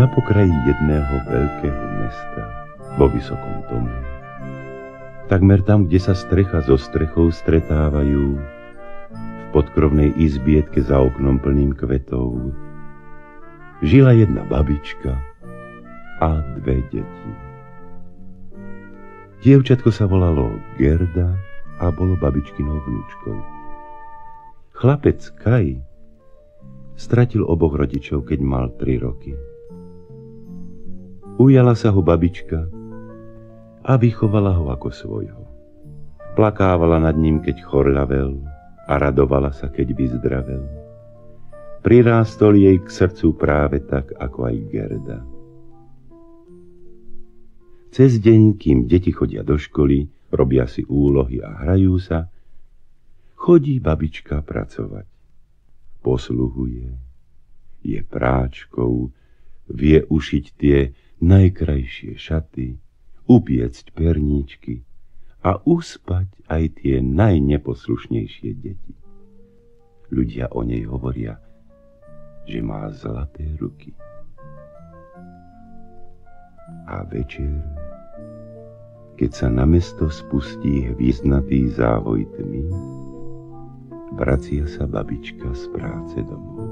na pokraji jedného veľkého mesta, vo vysokom dome. Takmer tam, kde sa strecha so strechou stretávajú, v podkrovnej izbietke za oknom plným kvetov, žila jedna babička a dve deti. Dievčatko sa volalo Gerda a bolo babičkinou vnúčkou. Chlapec Kaj stratil oboch rodičov, keď mal 3 roky. Ujala sa ho babička a vychovala ho ako svojho. Plakávala nad ním, keď chorľavel, a radovala sa, keď vyzdravel. Prirástol jej k srdcu práve tak, ako aj Gerda. Cez deň, kým deti chodia do školy, robia si úlohy a hrajú sa, chodí babička pracovať. Posluhuje, je práčkou, vie ušiť tie najkrajšie šaty, upiecť perníčky a uspať aj tie najneposlušnejšie deti. Ľudia o nej hovoria, že má zlaté ruky. A večer, keď sa na mesto spustí hviezdnatý závoj tmy, vracia sa babička z práce domov.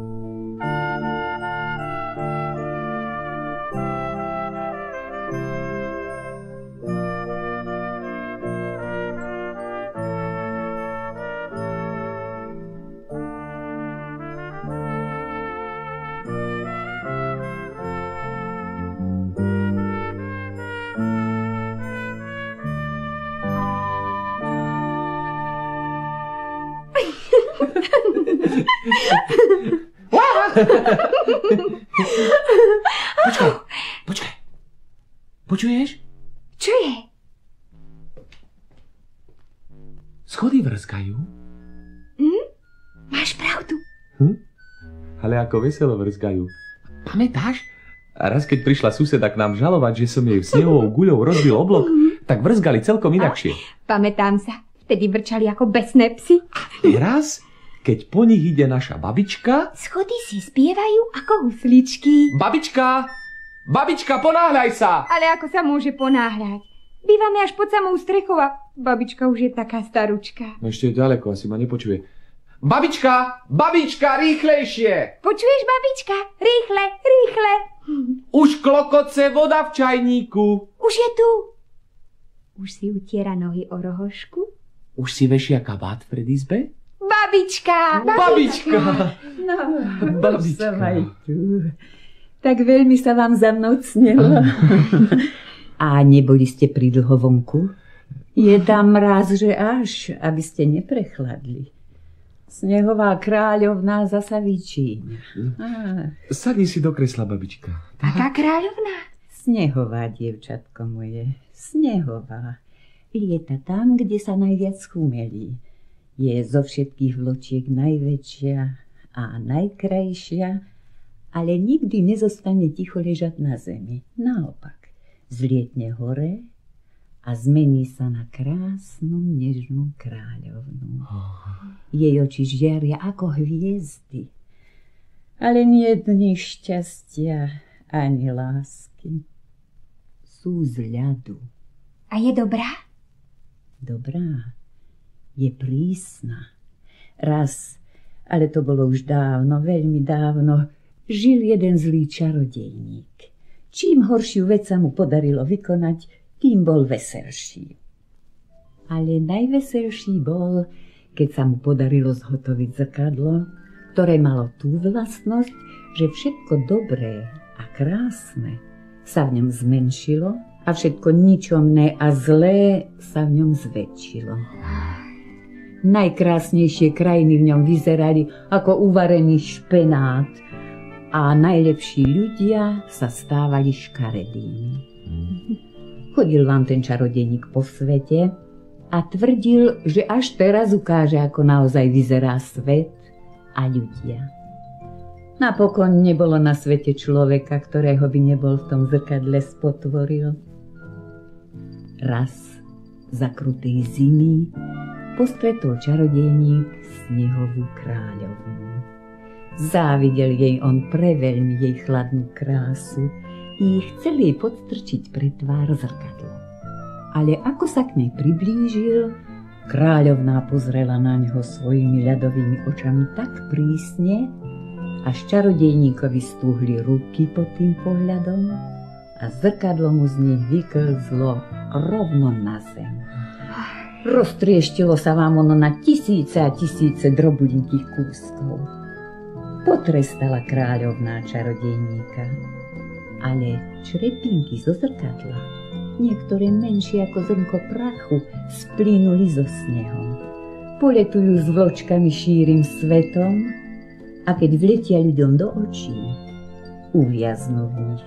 Počkaj. Počuješ? Čo je? Schody vrskajú. Máš pravdu. Ale ako veselo vrskajú. Pamätáš? A raz, keď prišla suseda k nám žalovať, že som jej snehovou guľou rozbil oblok, tak vrzgali celkom inakšie. Pamätám sa. Vtedy vrčali ako besné psy. A teraz, keď po nich ide naša babička... Schody si spievajú ako husličky. Babička! Babička, ponáhľaj sa! Ale ako sa môže ponáhľať? Bývame až pod samou strechou a babička už je taká staručka. No ešte je ďaleko, asi ma nepočuje. Babička! Babička, rýchlejšie! Počuješ, babička? Rýchle, rýchle! Už klokoce voda v čajníku. Už je tu. Už si utiera nohy o rohošku? Už si vešia kabát pred izbe? Babička! Babička! No, Babička. som aj tu. Tak veľmi sa vám za mnou cnelo. A neboli ste pridlho vonku? Je tam mráz, že až, aby ste neprechladli. Snehová kráľovná zasa vyčíňa. Sadni si do kresla, babička. Aká kráľovná? Snehová, dievčatko moje, snehová. Lieta tam, kde sa najviac chumelí. Je zo všetkých vločiek najväčšia a najkrajšia, ale nikdy nezostane ticho ležať na zemi. Naopak, zlietne hore a zmení sa na krásnu, nežnú kráľovnú. Jej oči žiaria ako hviezdy, ale nie dni šťastia ani lásky. Sú z ľadu. A je dobrá? Dobrá, je prísna. Raz, ale to bolo už dávno, veľmi dávno, žil jeden zlý čarodejník. Čím horšiu vec sa mu podarilo vykonať, tým bol veselší. Ale najveselší bol, keď sa mu podarilo zhotoviť zrkadlo, ktoré malo tú vlastnosť, že všetko dobré a krásne sa v ňom zmenšilo a všetko ničomné a zlé sa v ňom zväčšilo. Najkrásnejšie krajiny v ňom vyzerali ako uvarený špenát a najlepší ľudia sa stávali škaredými. Chodil vám ten čarodejník po svete a tvrdil, že až teraz ukáže, ako naozaj vyzerá svet a ľudia. Napokon nebolo na svete človeka, ktorého by nebol v tom zrkadle spotvoril. Raz za krutej zimy postretol čarodejník snehovú kráľovnú. Závidel jej on preveľmi jej chladnú krásu i chcel jej podstrčiť pre tvár zrkadlo. Ale ako sa k nej priblížil, kráľovná pozrela na ňoho svojimi ľadovými očami tak prísne, až čarodejníkovi stúhli ruky pod tým pohľadom a zrkadlo mu z nich vyklzlo rovno na zem. Roztrieštilo sa vám ono na tisíce a tisíce drobulinkých kúskov. Potrestala kráľovná čarodejníka, ale črepinky zo zrkadla, niektoré menšie ako zrnko prachu, splínuli so snehom. Poletujú s vločkami šírim svetom a keď vletia ľuďom do očí, uviaznú v nich.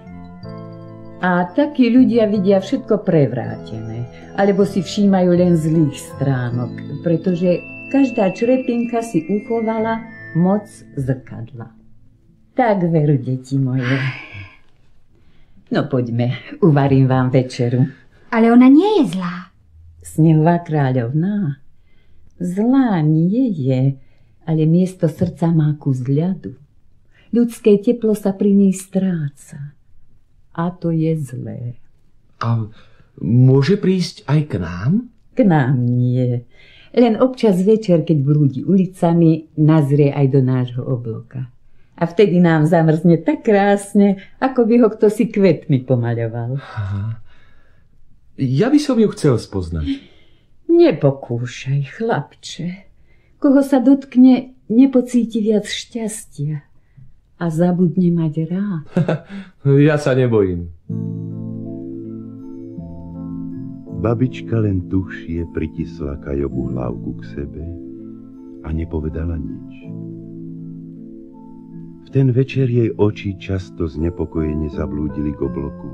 A takí ľudia vidia všetko prevrátené, alebo si všímajú len zlých stránok, pretože každá črepinka si uchovala moc zrkadla. Tak veru, deti moje. No poďme, uvarím vám večeru. Ale ona nie je zlá. Snehová kráľovná? Zlá nie je, ale miesto srdca má kus ľadu. Ľudské teplo sa pri nej stráca. A to je zlé. A môže prísť aj k nám? K nám nie. Len občas večer, keď blúdi ulicami, nazrie aj do nášho obloka. A vtedy nám zamrzne tak krásne, ako by ho kto si kvetmi pomaľoval. Aha. Ja by som ju chcel spoznať. Nepokúšaj, chlapče. Koho sa dotkne, nepocíti viac šťastia. A zabudne mať rád. Ja sa nebojím. Babička len tušie pritisla Kajovú hlavku k sebe a nepovedala nič. V ten večer jej oči často znepokojene zablúdili k obloku.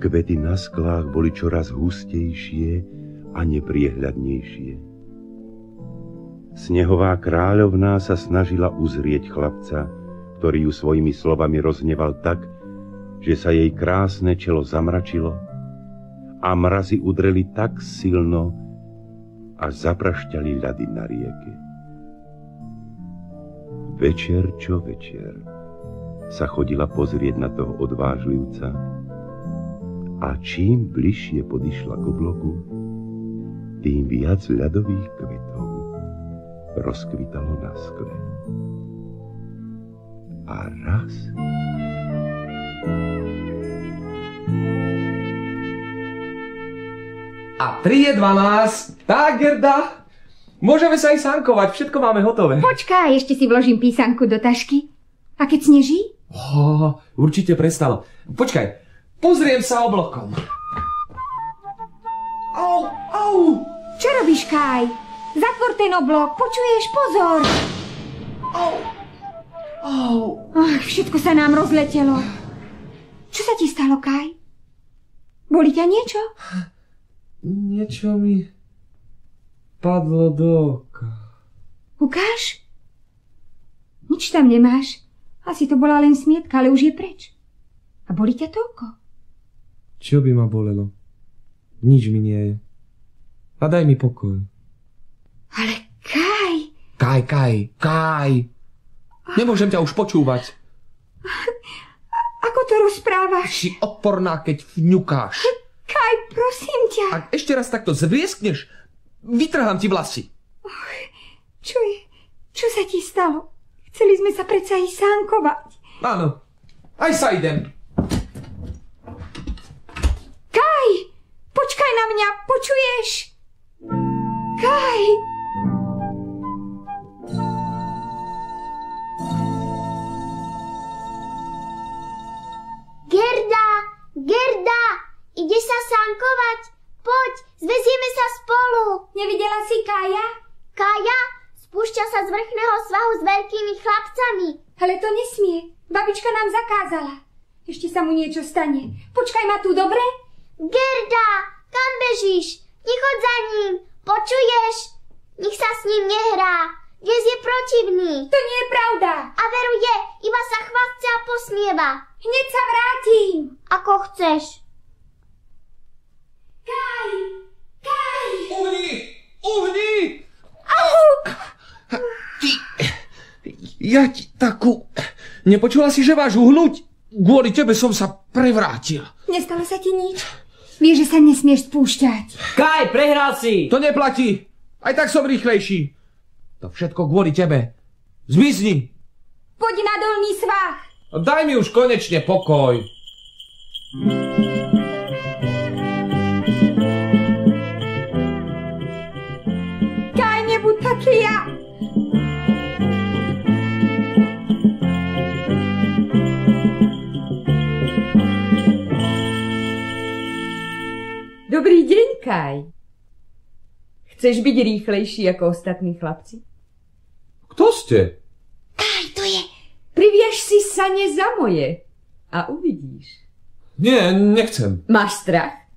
Kvety na sklách boli čoraz hustejšie a nepriehľadnejšie. Snehová kráľovná sa snažila uzrieť chlapca, ktorý ju svojimi slovami rozhneval tak, že sa jej krásne čelo zamračilo a mrazy udreli tak silno, až zaprašťali ľady na rieke. Večer čo večer sa chodila pozrieť na toho odvážlivca a čím bližšie podišla k obloku, tým viac ľadových kvetov rozkvitalo na skle. A raz... A 3 je 12. Tak, Gerda. Môžeme sa aj sankovať, všetko máme hotové. Počkaj, ešte si vložím písanku do tašky. A keď sneží? Určite prestalo. Počkaj, pozriem sa oblokom. Au. Čo robíš, Kaj? Zatvor ten oblok, počuješ? Pozor! Všetko sa nám rozletelo. Čo sa ti stalo, Kaj? Boli ťa niečo? Niečo mi padlo do oka. Ukáž? Nič tam nemáš. Asi to bola len smietka, ale už je preč. A boli ťa to oko? Čo by ma bolelo? Nič mi nie je. A daj mi pokoj. Ale Kaj... Kaj. Nemôžem ťa už počúvať. Ako to rozprávaš? Si odporná, keď vňukáš. Kaj, prosím ťa. Ak ešte raz takto zvieskneš, vytrhám ti vlasy. Čo je? Čo sa ti stalo? Chceli sme sa predsa ísť sánkovať. Áno, aj sa idem. Kaj, počkaj na mňa, počuješ? Kaj. Gerda, ideš sa sankovať? Poď, zvezieme sa spolu. Nevidela si Kaja? Kaja? Spúšťa sa z vrchného svahu s veľkými chlapcami. Ale to nesmie. Babička nám zakázala. Ešte sa mu niečo stane. Počkaj ma tu, dobre? Gerda, kam bežíš? Nechoď za ním. Počuješ? Nech sa s ním nehrá. Dnes je protivný. To nie je pravda. A veru je, iba sa chvásce a posmieva. Hneď sa vrátim. Ako chceš. Kaj! Uhni! Au! Ja ti takú... Nepočula si, že máš uhnúť? Kvôli tebe som sa prevrátil. Nestalo sa ti nič? Vieš, že sa nesmieš spúšťať. Kaj, prehral si! To neplatí. Aj tak som rýchlejší. To všetko kvôli tebe. Zmizni. Poď na dolný svah. Daj mi už konečne pokoj. Kaj, nebuď taký ja. Dobrý deň, Kaj. Chceš byť rýchlejší ako ostatní chlapci? Kto ste? Kaj, to je. Priviaž si sane za moje a uvidíš. Nie, nechcem. Máš strach?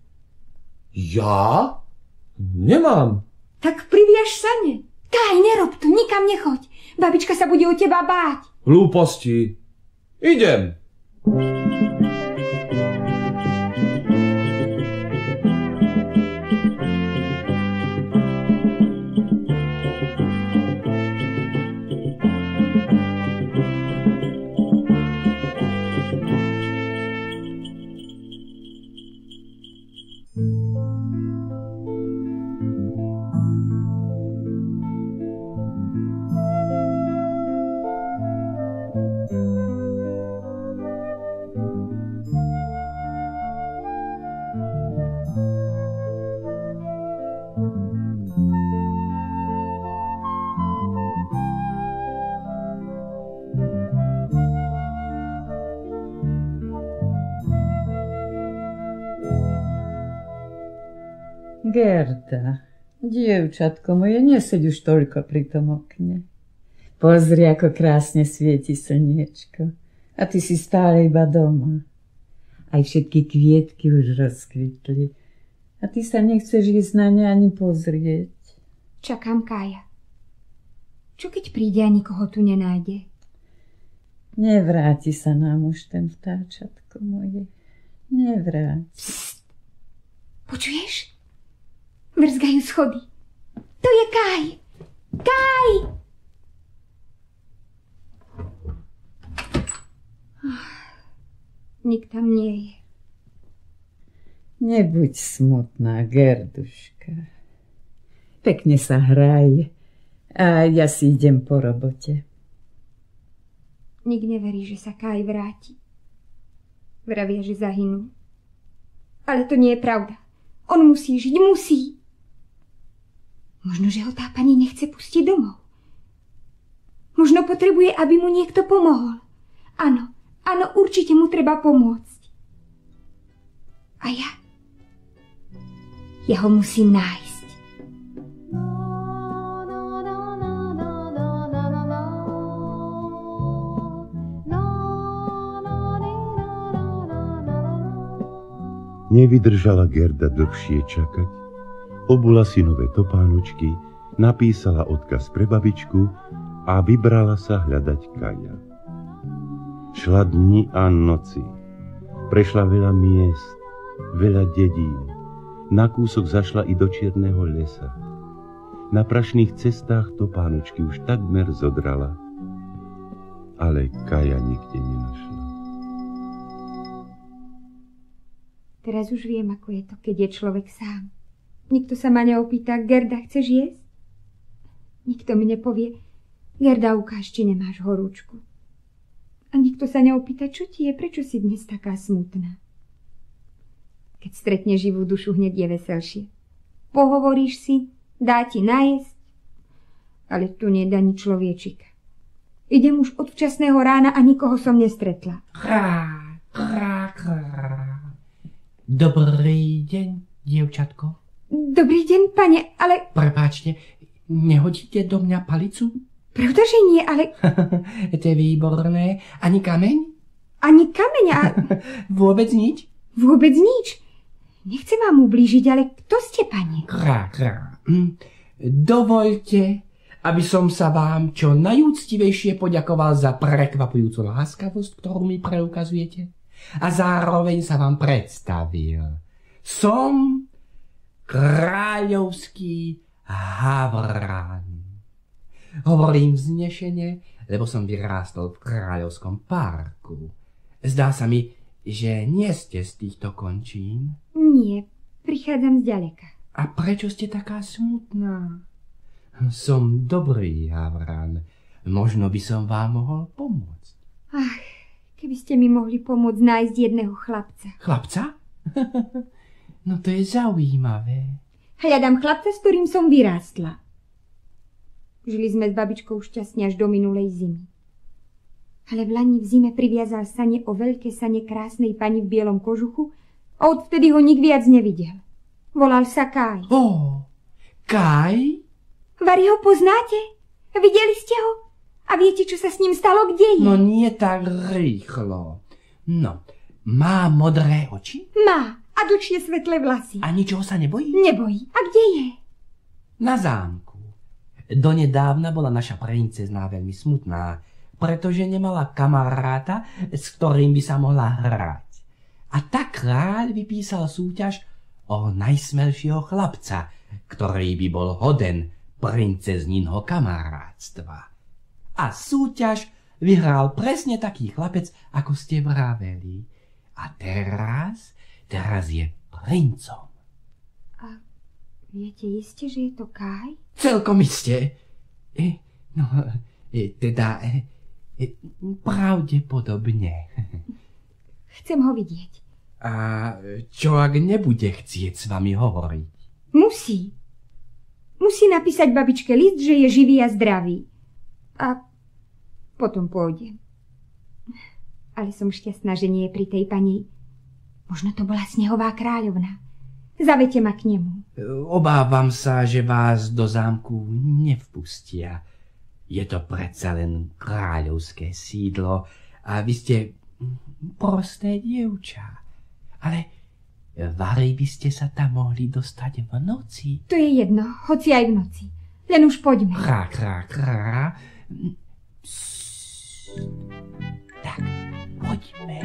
Ja? Nemám. Tak priviaž sane. Kaj, nerob to, nikam nechoď. Babička sa bude o teba báť. Hlúposti. Idem. Gerda, dievčatko moje, neseď už toľko pri tom okne. Pozri, ako krásne svieti slniečko. A ty si stále iba doma. Aj všetky kvietky už rozkvitli. A ty sa nechceš ísť na ne ani pozrieť. Čakám Kaja. Čo keď príde a nikoho tu nenájde? Nevráti sa nám už ten vtáčatko moje. Nevráti. Psst. Počuješ? Mrzgajú schody. To je Kaj. Kaj! Nik tam nie je. Nebuď smutná, Gerduška. Pekne sa hraj a ja si idem po robote. Nik neverí, že sa Kaj vráti. Vravia, že zahynul. Ale to nie je pravda. On musí žiť, musí. Možno, že ho tá pani nechce pustiť domov. Možno potrebuje, aby mu niekto pomohol. Áno, áno, určite mu treba pomôcť. A ja ho musím nájsť. Nevydržala Gerda dlhšie čakať, obula si nové topánočky, napísala odkaz pre babičku a vybrala sa hľadať Kaja. Šla dni a noci, prešla veľa miest, veľa dedín, na kúsok zašla i do čierneho lesa. Na prašných cestách topánočky už takmer zodrala, ale Kaja nikde nenašla. Teraz už viem, ako je to, keď je človek sám. Nikto sa ma neopýta, Gerda, chceš jesť? Nikto mi nepovie, Gerda, ukáž, či nemáš horúčku. A nikto sa neopýta, čo ti je, prečo si dnes taká smutná. Keď stretne živú dušu, hneď je veselšie. Pohovoríš si, dá ti najesť, ale tu nedá ni človečika. Idem už od včasného rána a nikoho som nestretla. Dobrý deň, dievčatko. Dobrý deň, pane, ale... Prepáčte, nehodíte do mňa palicu? Pravda, že nie, ale... To je výborné. Ani kameň? Ani kameň a... Vôbec nič? Vôbec nič. Nechcem vám ublížiť, ale kto ste, pane? Dovoľte, aby som sa vám čo najúctivejšie poďakoval za prekvapujúcu láskavosť, ktorú mi preukazujete. A zároveň sa vám predstavil. Som kráľovský havrán. Hovorím vznešene, lebo som vyrástol v kráľovskom parku. Zdá sa mi, že nie ste z týchto končín. Nie, prichádzam zďaleka. A prečo ste taká smutná? Som dobrý, Havran. Možno by som vám mohol pomôcť. Ach, keby ste mi mohli pomôcť nájsť jedného chlapca. Chlapca? No to je zaujímavé. Hľadám chlapca, s ktorým som vyrástla. Žili sme s babičkou šťastne až do minulej zimy. Ale vlani v zime priviazal sane o veľké sane krásnej pani v bielom kožuchu a odvtedy ho nik viac nevidel. Volal sa Kaj. Kaj? Vari ho poznáte? Videli ste ho? A viete, čo sa s ním stalo? Kde je? No nie tak rýchlo. No, má modré oči? Má a dlhšie svetlé vlasy. A ničoho sa nebojí? Nebojí. A kde je? Na zámku. Donedávna bola naša princezná veľmi smutná, pretože nemala kamaráta, s ktorým by sa mohla hrať. A tak kráľ vypísal súťaž o najsmelšieho chlapca, ktorý by bol hoden princezninho kamarátstva. A súťaž vyhral presne taký chlapec, ako ste vraveli. A teraz je princom. A viete iste, že je to Kaj? Celkom iste. Pravdepodobne. Chcem ho vidieť. A čo ak nebude chcieť s vami hovoriť? Musí. Musí napísať babičke list, že je živý a zdravý. A potom pôjde. Ale som šťastná, že nie je pri tej pani. Možno to bola Snehová kráľovna. Zavete ma k nemu. Obávam sa, že vás do zámku nevpustia. Je to predsa len kráľovské sídlo a vy ste prosté dievča. Ale vari by ste sa tam mohli dostať v noci. To je jedno, hoci aj v noci. Len už poďme. Krá. Tak, poďme.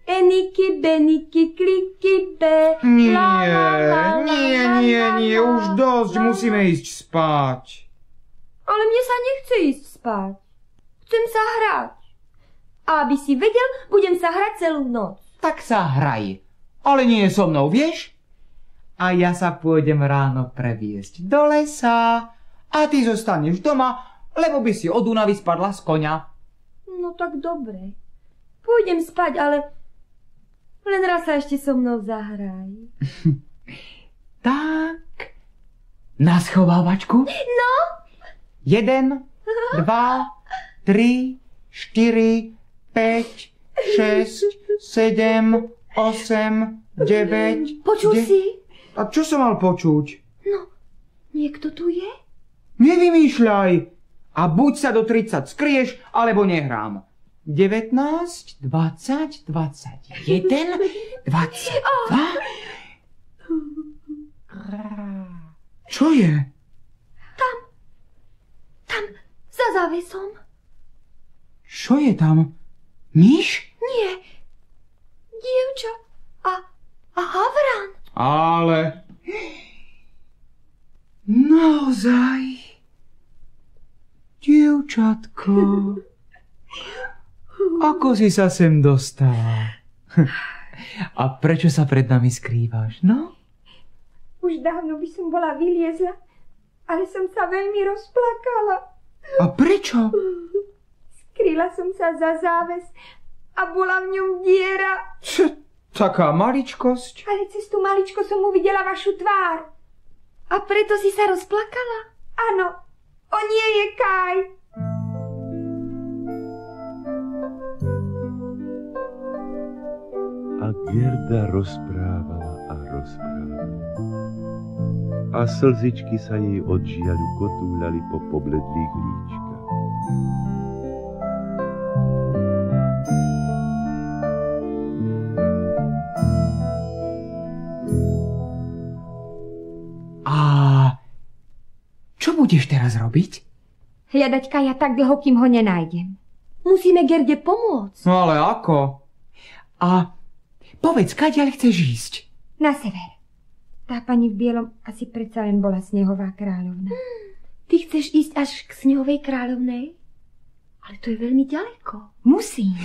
Eniky, beniky, kliky, be. Nie, už dosť, musíme ísť spať. Ale mne sa nechce ísť spať. Chcem sa hrať. A aby si vedel, budem sa hrať celú noc. Tak sa hraj, ale nie so mnou, vieš? A ja sa pôjdem ráno previesť do lesa a ty zostaneš doma, lebo by si od únavy spadla z koňa. No tak dobre. Pôjdem spať, ale len raz sa ešte so mnou zahraj. Tak, na schovávačku? No? 1, 2, 3, 4, 5, 6, 7, 8, 9... Počul si? A čo som mal počuť? No, niekto tu je? Nevymýšľaj. A buď sa do 30 skryješ, alebo nehrám. 19, 20, 21, 22... Čo je? Tam, za závesom. Čo je tam? Myš? Nie, dievča a havran. Ale... Naozaj... Dievčatko... Ako si sa sem dostala? A prečo sa pred nami skrývaš, no? Už dávno by som bola vyliezla, ale som sa veľmi rozplakala. A prečo? Skryla som sa za záves a bola v ňom diera. Taká maličkosť. Ale cez tú maličko som uvidela vašu tvár. A preto si sa rozplakala? Áno, on nie je Kaj. A Gerda rozprávala a rozprávala. A slzičky sa jej od žiaľu kotúľali po pobledlých líčkach. A čo budeš teraz robiť? Hľadať Kaja tak dlho, kým ho nenájdem. Musíme Gerde pomôcť. No ale ako? A Povedz, kadiaľ chceš ísť? Na sever. Tá pani v bielom asi predsa len bola Snehová kráľovna. Ty chceš ísť až k Snehovej kráľovnej? Ale to je veľmi ďaleko. Musím.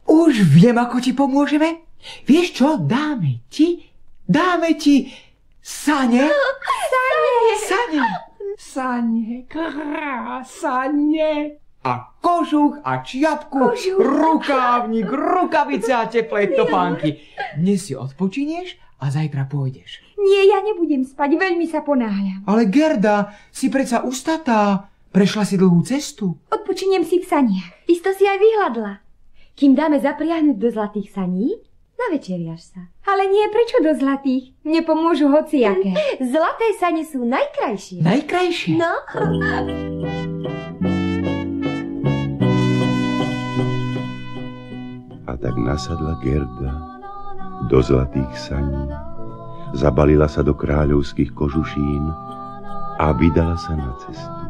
Už viem, ako ti pomôžeme. Vieš čo, dáme ti sane. Sane. Sane. A kožuch a čiapku, rukávnik, rukavice a teplé topánky. Dnes si odpočinieš a zajtra pôjdeš. Nie, ja nebudem spať, veľmi sa ponáhľam. Ale Gerda, si predsa ustatá. Prešla si dlhú cestu. Odpočiniem si v saniach. Isto si aj vyhľadla. Kým dáme zapriahnuť do zlatých saní, navečeriaš sa. Ale nie, prečo do zlatých? Mne pomôžu hociaké. Zlaté sane sú najkrajšie. Najkrajšie? No. A tak nasadla Gerda do zlatých saní, zabalila sa do kráľovských kožušín a vydala sa na cestu.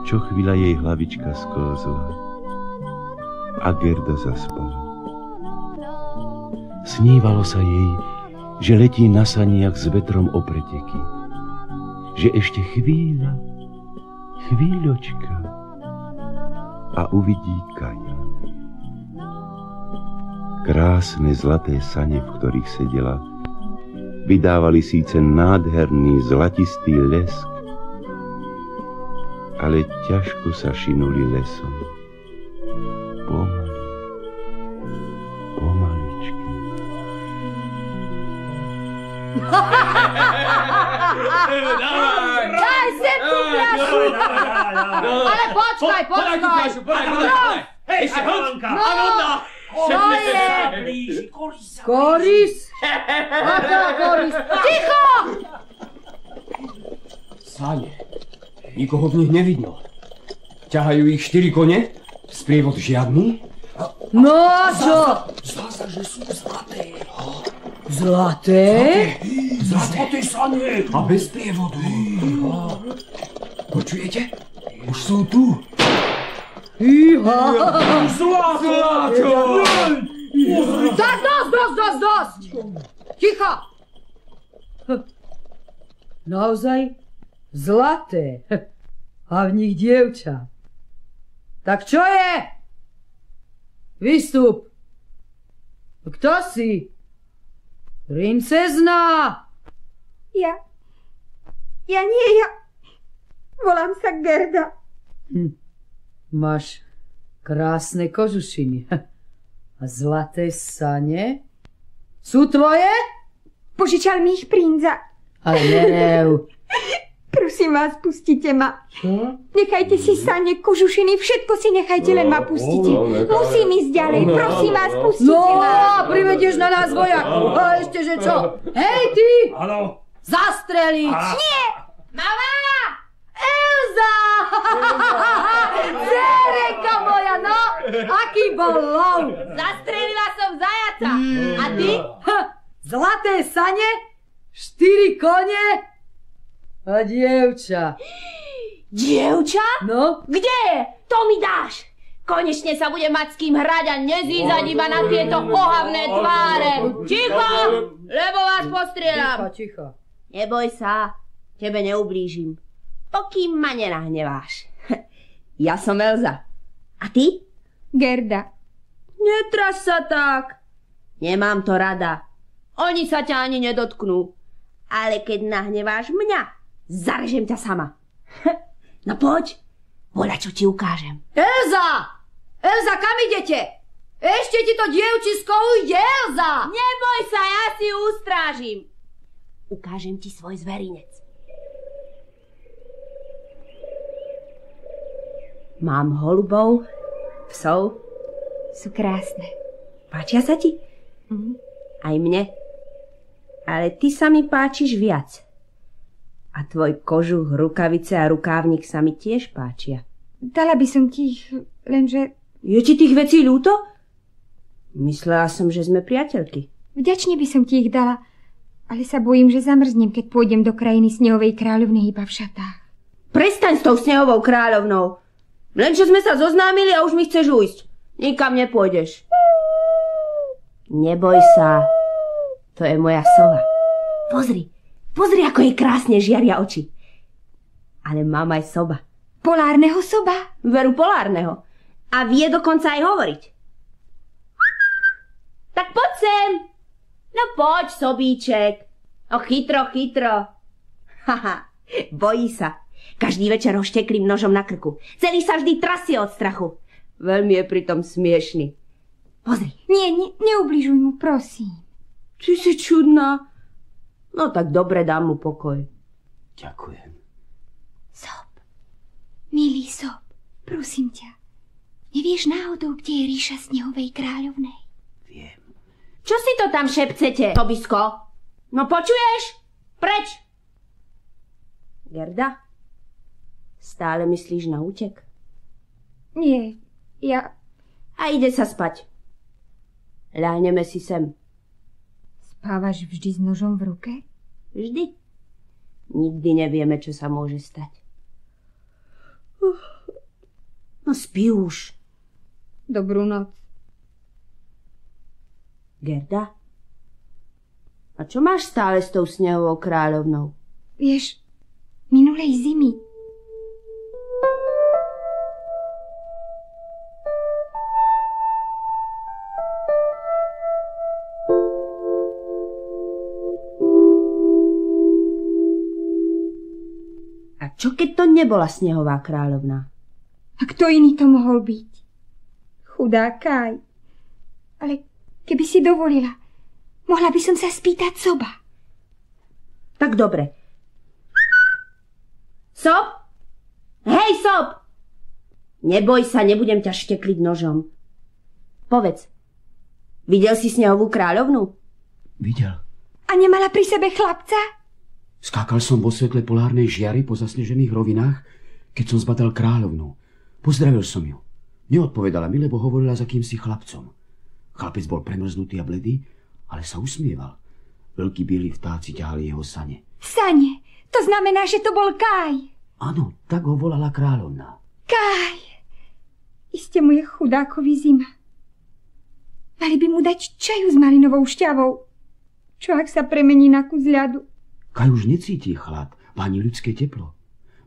Čo chvíľa jej hlavička sklzla a Gerda zaspala. Snívalo sa jej, že letí na saniach s vetrom o preteky, že ešte chvíľočka a uvidí Kaja. Krásne zlaté sane, v ktorých sedela, vydávali síce nádherný zlatistý lesk, ale ťažko sa šinuli lesom. Pomaličky. Daj sem tú fľašu! Ale počkaj! Hej, Hanka! Čo je? Koris? Aká koris? Ticho! Sane. Nikoho v nich nevidno. Ťahajú ich 4 kone, sprievod žiadny. No a čo? Zdá sa, že sú zlaté. Zlaté? Zlaté sane. A bez prievodu. Počujete? Už sú tu. Iha! Zlato! Tak dosť! Ticho! Naozaj zlaté. A v nich dievča. Tak čo je? Vystup. Kto si? Princezná. Ja volám sa Gerda. Máš krásne kožušiny. A zlaté sane? Sú tvoje? Požičal mi ich princa. Ale nerev. Prosím vás, pustite ma. Čo? Nechajte si sane, kožušiny, všetko si nechajte, len ma pustite. Musím ísť ďalej, prosím vás, pustite ma. No, privedieš na nás vojakov. A ešte, že čo? Hej, ty! Áno. Zastreliť! Nie! Mama! Elza! Dcereka moja, no! Aký bol lov! Zastrelila som zajaca. A ty? Zlaté sane? 4 kone? A dievča. Dievča? No? Kde je? To mi dáš. Konečne sa budem mať s kým hrať a nezízať iba na tieto ohavné tváre. Ticho, lebo vás postrieľam. Ticho. Neboj sa, tebe neublížim, pokým ma nenahneváš. Ja som Elza. A ty? Gerda. Netraš sa tak. Nemám to rada. Oni sa ťa ani nedotknú. Ale keď nahneváš mňa, zarežem ťa sama. No poď, voľa čo ti ukážem. Elza! Elza, kam idete? Ešte ti to dievčisko ujde, Elza! Neboj sa, ja si ju ustrážim. Ukážem ti svoj zverinec. Mám holubov, psov. Sú krásne. Páčia sa ti? Aj mne. Ale ty sa mi páčiš viac. A tvoj kožuch, rukavice a rukávnik sa mi tiež páčia. Dala by som ti ich, lenže... Je ti tých vecí ľúto? Myslela som, že sme priateľky. Vďačne by som ti ich dala, ale sa bojím, že zamrznem, keď pôjdem do krajiny Snehovej kráľovnej iba v šatách. Prestaň s tou Snehovou kráľovnou. Lenže sme sa zoznámili a už mi chceš ujsť. Nikam nepôjdeš. Neboj sa, to je moja sova. Pozri, ako jej krásne žiaria oči. Ale mám aj soba. Polárneho soba? Veru polárneho. A vie dokonca aj hovoriť. Tak poď sem. No poď, sobíček. O, chytro. Haha, bojí sa. Každý večer ho šteklím nožom na krku. Celý sa vždy trasie od strachu. Veľmi je pritom smiešný. Pozri. Nie, neubližuj mu, prosím. Ty si čudná. No tak dobre, dám mu pokoj. Ďakujem. Sob, milý Sob, prosím ťa. Nevieš náhodou, kde je ríša Snehovej kráľovnej? Viem. Čo si to tam šepcete, Sobisko? No počuješ? Preč! Gerda, stále myslíš na útek? Nie, ja... A ide sa spať. Ľahneme si sem. Spávaš vždy s nožom v ruke? Vždy. Nikdy nevieme, čo sa môže stať. No spí už. Dobrú noc. Gerda? A čo máš stále s tou Snehovou kráľovnou? Vieš, minulej zimy. A čo keď to nebola Snehová kráľovná? A kto iný to mohol byť? Chudá Kaj. Ale keby si dovolila, mohla by som sa spýtať Soba. Tak dobre. Sob? Hej, Sob! Neboj sa, nebudem ťa štekliť nožom. Povedz, videl si Snehovú kráľovnu? Videl. A nemala pri sebe chlapca? Skákal som vo svetle polárnej žiary po zasnežených rovinách, keď som zbadal kráľovnu. Pozdravil som ju. Neodpovedala mi, lebo hovorila s akýmsi chlapcom. Chlapec bol premrznutý a bledý, ale sa usmieval. Veľkí bieli vtáci ťahali jeho sane. Sane? To znamená, že to bol Kaj. Áno, tak ho volala kráľovná. Kaj! Iste mu je chudákovi zima. Mali by mu dať čaju s malinovou šťavou. Čo ak sa premení na kus ľadu? Kaj už necíti chlad, páni ľudské teplo.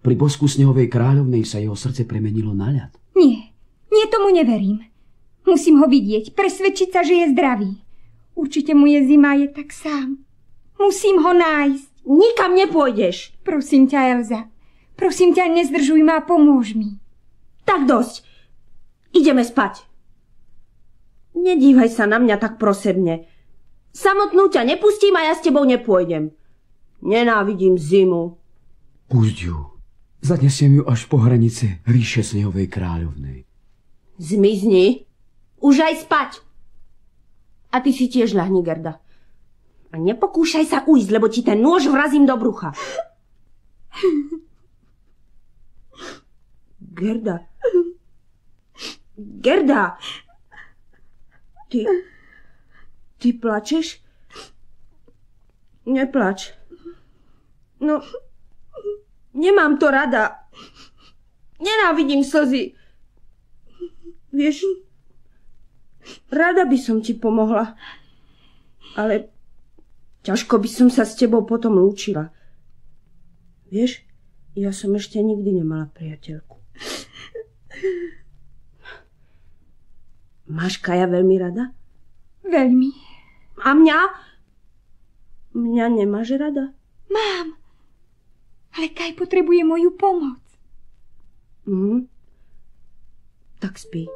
Pri bosku Snehovej kráľovnej sa jeho srdce premenilo na ľad. Nie tomu neverím. Musím ho vidieť, presvedčiť sa, že je zdravý. Určite mu je zima, je tak sám. Musím ho nájsť. Nikam nepôjdeš. Prosím ťa, Elza. Prosím ťa, nezdržuj ma a pomôž mi. Tak dosť. Ideme spať. Nedívaj sa na mňa tak prosebne. Samotnú ťa nepustím a ja s tebou nepôjdem. Nenávidím zimu. Pusť ju. Zanesiem ju až po hranice ríše Snehovej kráľovnej. Zmizni. Už aj spať. A ty si tiež ľahni, Gerda. A nepokúšaj sa ujsť, lebo ti ten nôž vrazím do brucha. Gerda. Gerda. Ty plačeš? Neplač. No, nemám to rada. Nenávidím slzy. Vieš, rada by som ti pomohla. Ale ťažko by som sa s tebou potom lúčila. Vieš, ja som ešte nikdy nemala priateľku. Máš Kaja veľmi rada? Veľmi. A mňa? Mňa nemáš rada? Mám. Ale Kaj potrebuje moju pomoc. Tak spí.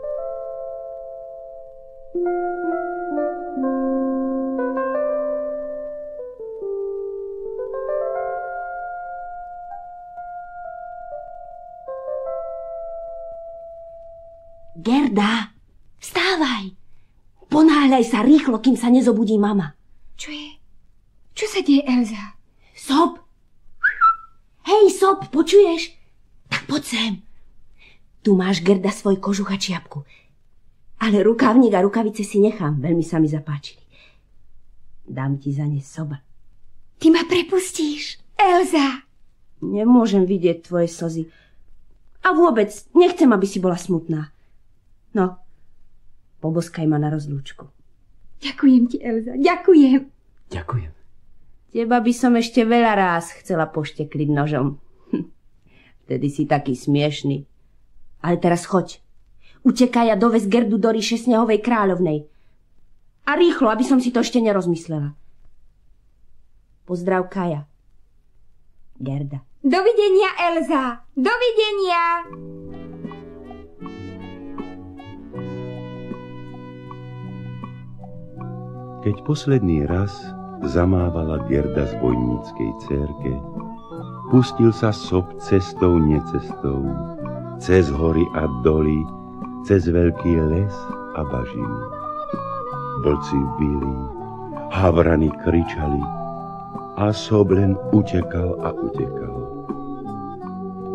Gerda, vstávaj. Ponáhľaj sa rýchlo, kým sa nezobudí mama. Čo je? Čo sa deje, Elza? Sob. Hej, Sob, počuješ? Tak poď sem. Tu máš, Gerda, svoj kožuch a čiapku. Ale rukávnik a rukavice si nechám. Veľmi sa mi zapáčili. Dám ti za ne Soba. Ty ma prepustíš, Elza. Nemôžem vidieť tvoje slzy. A vôbec, nechcem, aby si bola smutná. No, poboskaj ma na rozlúčku. Ďakujem ti, Elza, ďakujem. Ďakujem. Teba by som ešte veľa ráz chcela poštekliť nožom. Vtedy si taký smiešný. Ale teraz choď. Utekaj a dovez Gerdu do ríše Snehovej kráľovnej. A rýchlo, aby som si to ešte nerozmyslela. Pozdrav, Kaja. Gerda. Dovidenia, Elza. Dovidenia. Keď posledný raz zamávala Gerda z bojníckej cérke, pustil sa sob cestou necestou, cez hory a doly, cez veľký les a bažiny. Vlci vyli, havrany kričali a sob len utekal a utekal.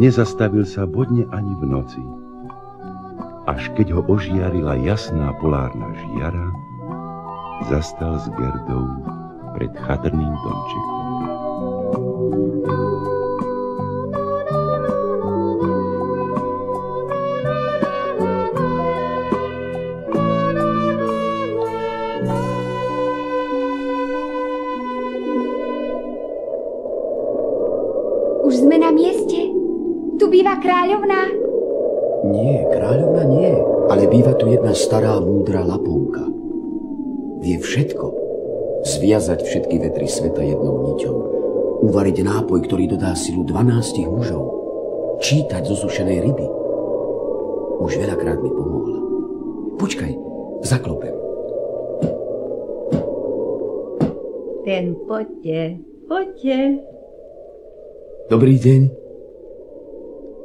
Nezastavil sa bodne ani v noci. Až keď ho ožiarila jasná polárna žiara, zastal s Gerdou pred chatrným domčekom. Už sme na mieste. Tu býva kráľovná. Nie, kráľovna nie, ale býva tu jedna stará múdra Laponka. Vie všetko. Zviazať všetky vetry sveta jednou niťou. Uvariť nápoj, ktorý dodá silu 12 mužov. Čítať zo sušenej ryby. Už veľakrát mi pomohla. Počkaj, zaklopem. Ten poďte, poďte. Dobrý deň.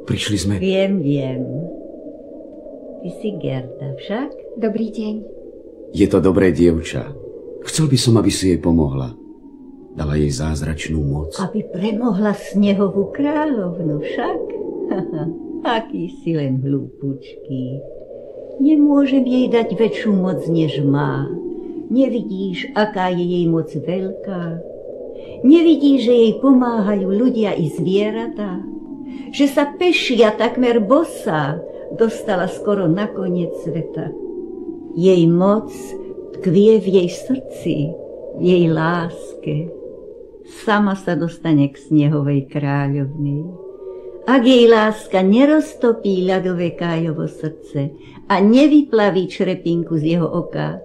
Prišli sme... Viem. Ty si Gerda však? Dobrý deň. Je to dobré dievča. Chcel by som, aby si jej pomohla. Dala jej zázračnú moc. Aby premohla Snehovú kráľovnu však? Aký si len hlúpučký. Nemôžem jej dať väčšiu moc, než má. Nevidíš, aká je jej moc veľká? Nevidíš, že jej pomáhajú ľudia i zvieratá? Že sa pešia takmer bosá dostala skoro na koniec sveta. Jej moc tkvie v jej srdci, v jej láske. Sama sa dostane k Snehovej kráľovnej. Ak jej láska neroztopí ľadové Kájovo srdce a nevyplaví črepinku z jeho oka,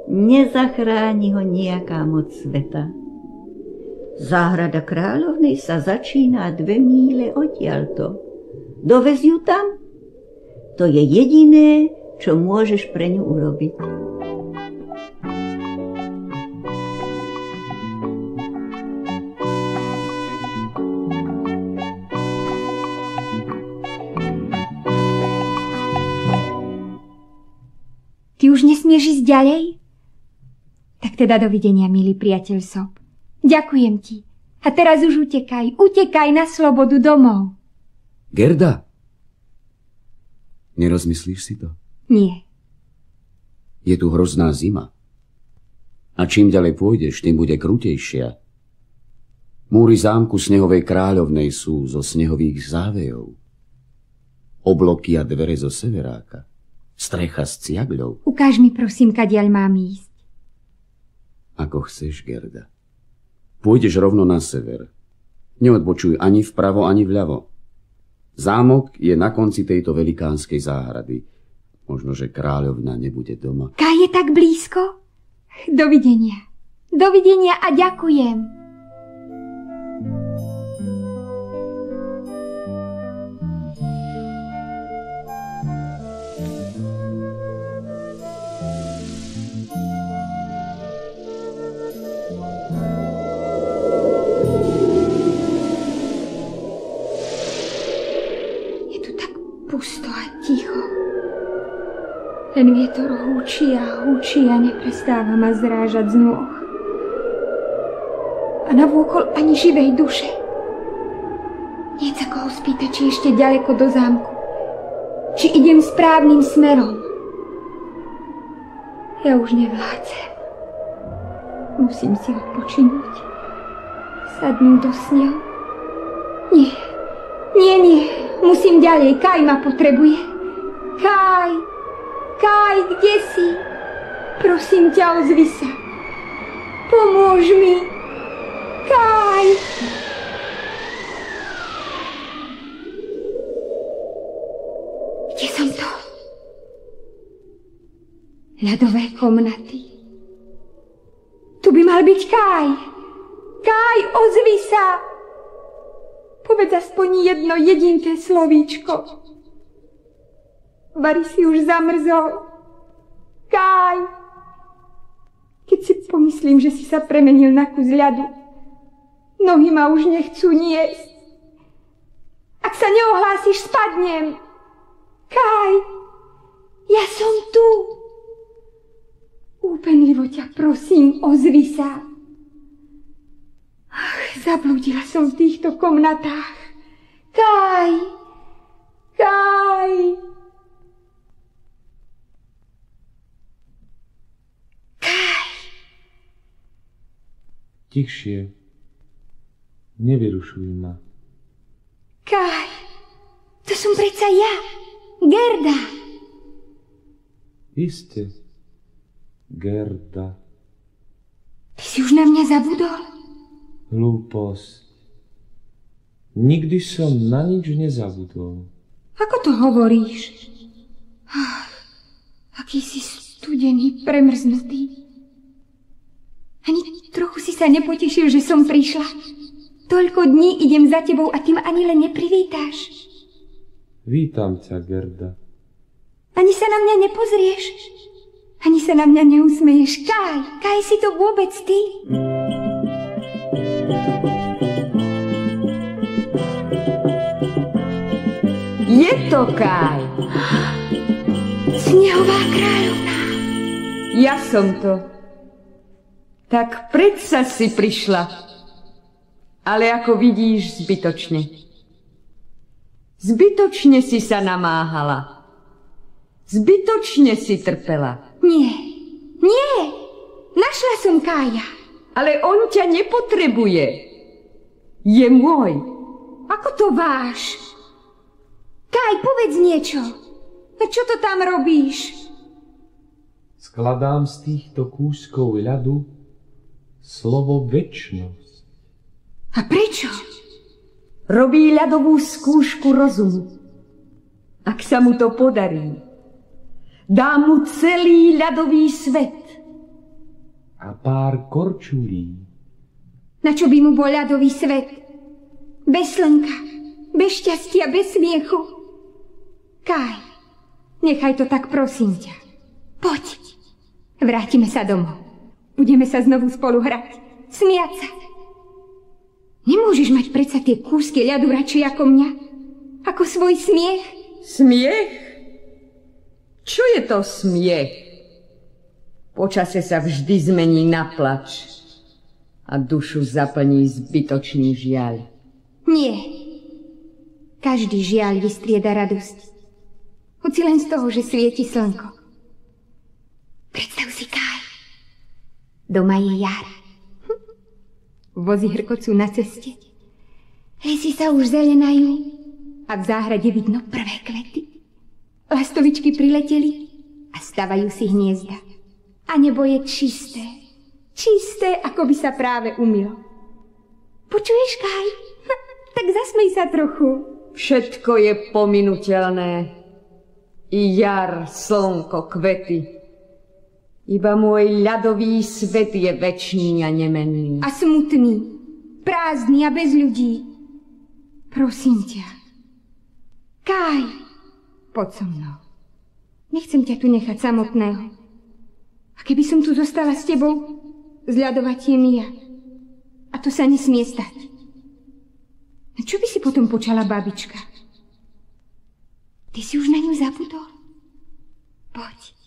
nezachráni ho nejaká moc sveta. Záhrada kráľovnej sa začína 2 míle odtiaľto. Dovez ju tam? To je jediné, čo môžeš pre ňu urobiť. Ty už nesmieš ísť ďalej? Tak teda dovidenia, milý priateľ Sob. Ďakujem ti. A teraz už utekaj na slobodu domov. Gerda, nerozmyslíš si to? Nie. Je tu hrozná zima. A čím ďalej pôjdeš, tým bude krutejšia. Múry zámku Snehovej kráľovnej sú zo snehových závejov. Obloky a dvere zo severáka. Strecha z ciagľov. Ukáž mi prosím, kadiaľ mám ísť. Ako chceš, Gerda. Pôjdeš rovno na sever. Neodbočuj ani vpravo, ani vľavo. Zámok je na konci tejto velikánskej záhrady. Možno, že kráľovna nebude doma. Kaj je tak blízko? Dovidenia. Dovidenia a ďakujem. Pusto a ticho. Len vietor húči a neprestáva ma zrážať z nôh. A navôkol ani živej duše. Nie sa koho spýtať, či ešte ďaleko do zámku. Či idem správnym smerom. Ja už nevládzem. Musím si odpočinúť. Sadnúť do snehu. Nie. Musím ďalej, Kaj ma potrebuje. Kaj, kde si? Prosím ťa, ozvi sa. Pomôž mi. Kaj. Kde som to? Ľadové komnaty. Tu by mal byť Kaj. Kaj, ozvi sa. Povedz aspoň jedno jedinké slovíčko. Bari si už zamrzol. Kaj. Keď si pomyslím, že si sa premenil na kus ľadu, nohy ma už nechcú niesť. Ak sa neohlásiš, spadnem. Kaj, ja som tu. Úpenlivo ťa prosím, ozvi sa. Ach, zablúdila som v týchto komnatách. Kaj, Kaj. Tichšie. Nevyrušuj ma. Kaj, to som predsa ja, Gerda. Iste, Gerda. Ty si už na mňa zabudol? Hlúposť. Nikdy som na nič nezabudol. Ako to hovoríš? Aký si studený, premrznutý. Ani trochu si sa nepotešil, že som prišla. Toľko dní idem za tebou a ty ma ani len neprivítáš. Vítam ťa, Gerda. Ani sa na mňa nepozrieš. Ani sa na mňa neusmeješ. Kaj si to vôbec ty? Je to Kaj. Snehová kráľovná. Ja som to. Tak predsa si prišla. Ale ako vidíš, zbytočne. Zbytočne si sa namáhala. Zbytočne si trpela. Nie. Našla som Kája. Ale on ťa nepotrebuje. Je môj. Ako to váš? Kaj, povedz niečo. No čo to tam robíš? Skladám z týchto kúskov ľadu slovo večnosť. A prečo? Robí ľadovú skúšku rozumu. Ak sa mu to podarí, dá mu celý ľadový svet. A pár korčulí. Na čo by mu bol ľadový svet? Bez slnka, bez šťastia, bez smiechu. Kaj, nechaj to tak, prosím ťa. Poď, vrátime sa domov. Budeme sa znovu spolu hrať, smiať sa. Nemôžeš mať predsa tie kúsky ľadu radšej ako mňa? Ako svoj smiech? Smiech? Čo je to smiech? Počase sa vždy zmení na plač a dušu zaplní zbytočný žiaľ. Nie. Každý žiaľ vystrieda radosť. Hoci len z toho, že svieti slnko. Predstav si, Kaj. Doma je jar. Vozy hrkocú na ceste. Lesy sa už zelenajú a v záhrade vidno prvé kvety. Lastovičky prileteli a stavajú si hniezda. A nebo je čisté. Čisté, ako by sa práve umylo. Počuješ, Kaj? Tak zasmej sa trochu. Všetko je pominuteľné. I jar, slnko, kvety. Iba môj ľadový svet je večný a nemenný. A smutný, prázdny a bez ľudí. Prosím ťa. Kaj, poď so mnou. Nechcem ťa tu nechať samotného. A keby som tu zostala s tebou, zľadovatiem ja. A to sa nesmie stať. A čo by si potom počala babička? Ty si už na ňu zabudol? Poď.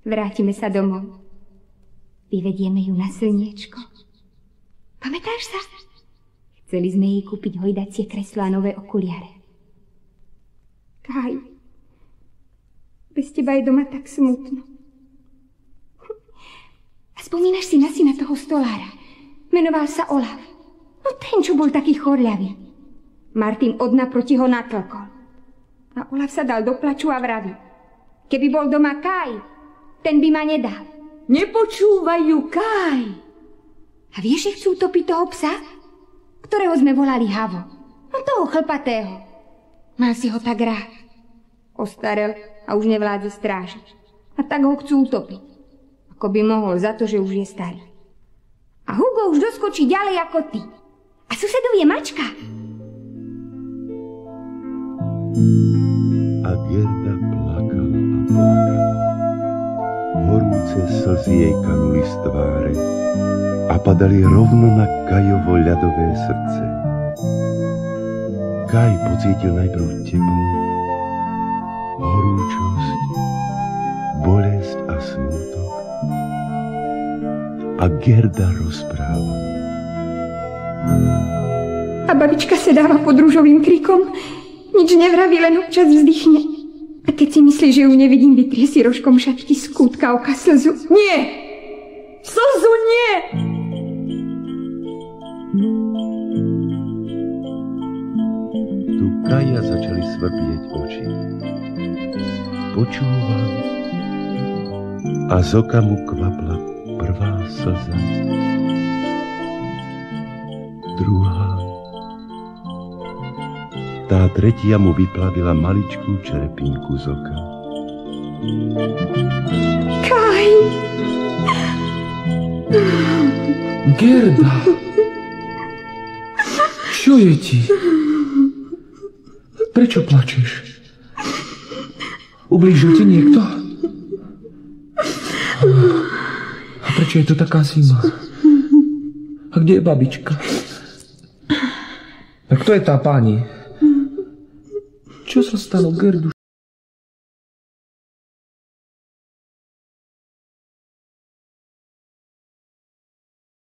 Vrátime sa domov. Vyvedieme ju na slniečko. Pamätáš sa? Chceli sme jej kúpiť hojdacie kreslo a nové okuliare. Kaj, bez teba je doma tak smutno. A spomínaš si na syna toho stolára? Menoval sa Olaf. No ten, čo bol taký chorľavý. Martin od naproti ho natlkol. A Olaf sa dal do plaču a vraví. Keby bol doma Kaj, ten by ma nedal. Nepočúvajú, Kaj. A vieš, že chcú utopiť toho psa, ktorého sme volali Havo? No toho chlpatého. Mal si ho tak rád. Ostarel a už nevládze strážiť. A tak ho chcú utopiť. Ako by mohol za to, že už je starý. A Hugo už doskočí ďalej ako ty. A susedov je mačka. A Gerda plakala a plakala. Horúce slzy jej kanuli z tváre a padali rovno na Kajovo ľadové srdce. Kaj pocítil najprv teplo, horúčosť, bolesť a smútok. A Gerda rozpráva. A babička sa dáva pod rúžovým krikom. Nič nevraví, len občas vzdychne. A keď si myslí, že ju nevidím, vytrie si rožkom šatky z kútka oka slzu. Nie! Slzu nie! Tu Kaja začali svrbieť oči. Počúval a z oka mu kvapla prvá slza. Druhá. Tá tretia mu vyplavila maličkú čerepinku z oka. Kaj! Gerda! Čo je ti? Prečo plačeš? Ublížil ti niekto? A prečo je tu taká zima? A kde je babička? A kto je tá pani? Čo sa stalo, Gerdu?